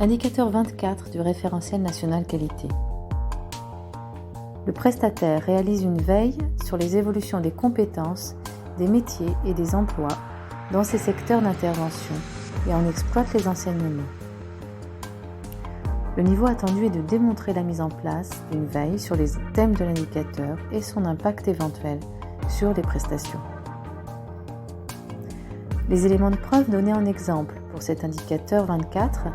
Indicateur 24 du référentiel national qualité. Le prestataire réalise une veille sur les évolutions des compétences, des métiers et des emplois dans ses secteurs d'intervention et en exploite les enseignements. Le niveau attendu est de démontrer la mise en place d'une veille sur les thèmes de l'indicateur et son impact éventuel sur les prestations. Les éléments de preuve donnés en exemple pour cet indicateur 24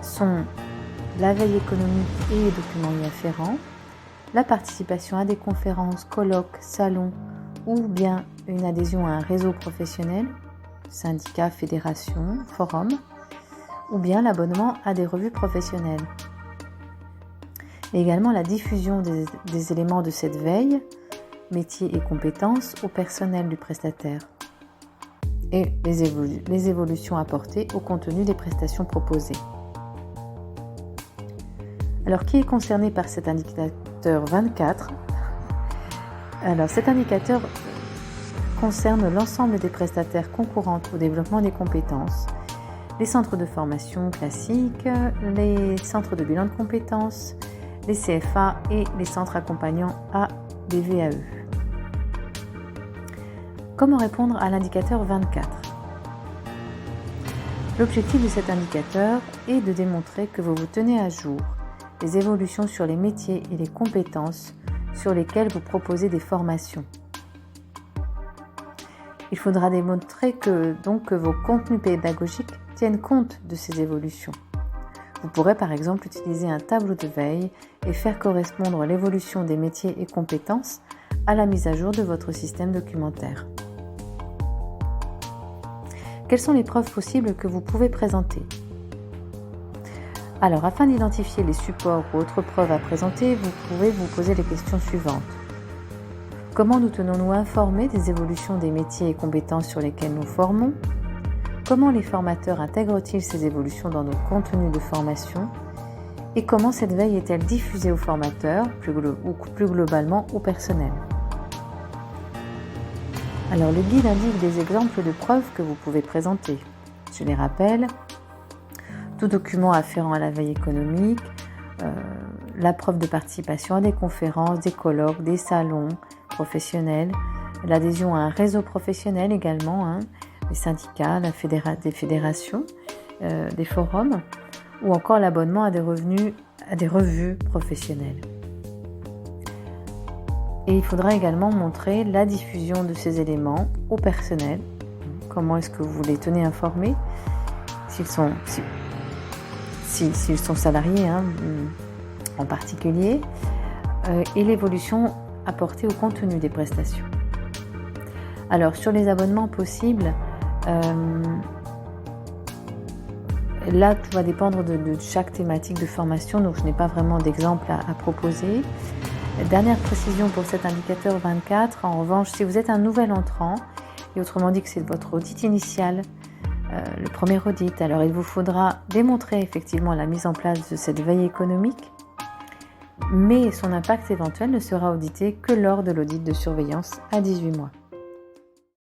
sont la veille économique et les documents y afférents, la participation à des conférences, colloques, salons ou bien une adhésion à un réseau professionnel, syndicat, fédération, forum, ou bien l'abonnement à des revues professionnelles. Et également la diffusion des éléments de cette veille, métiers et compétences au personnel du prestataire et les évolutions apportées au contenu des prestations proposées. Alors, qui est concerné par cet indicateur 24 ? Alors, cet indicateur concerne l'ensemble des prestataires concourant au développement des compétences, les centres de formation classiques, les centres de bilan de compétences, les CFA et les centres accompagnants à des VAE. Comment répondre à l'indicateur 24 ? L'objectif de cet indicateur est de démontrer que vous vous tenez à jour des évolutions sur les métiers et les compétences sur lesquelles vous proposez des formations. Il faudra démontrer que vos contenus pédagogiques tiennent compte de ces évolutions. Vous pourrez par exemple utiliser un tableau de veille et faire correspondre l'évolution des métiers et compétences à la mise à jour de votre système documentaire. Quelles sont les preuves possibles que vous pouvez présenter ? Alors, afin d'identifier les supports ou autres preuves à présenter, vous pouvez vous poser les questions suivantes. Comment nous tenons-nous informés des évolutions des métiers et compétences sur lesquels nous formons ? Comment les formateurs intègrent-ils ces évolutions dans nos contenus de formation ? Et comment cette veille est-elle diffusée aux formateurs ou plus globalement au personnel ? Alors, le guide indique des exemples de preuves que vous pouvez présenter. Je les rappelle. Tout document afférent à la veille économique, la preuve de participation à des conférences, des colloques, des salons professionnels, l'adhésion à un réseau professionnel également, les syndicats, des fédérations, des forums, ou encore l'abonnement à des revues professionnelles. Et il faudra également montrer la diffusion de ces éléments au personnel. Comment est-ce que vous les tenez informés ? S'ils sont salariés en particulier, et l'évolution apportée au contenu des prestations. Alors, sur les abonnements possibles, là, tout va dépendre de chaque thématique de formation, donc je n'ai pas vraiment d'exemple à proposer. Dernière précision pour cet indicateur 24, en revanche, si vous êtes un nouvel entrant, et autrement dit que c'est votre audit initial, le premier audit, alors il vous faudra démontrer effectivement la mise en place de cette veille économique, mais son impact éventuel ne sera audité que lors de l'audit de surveillance à 18 mois.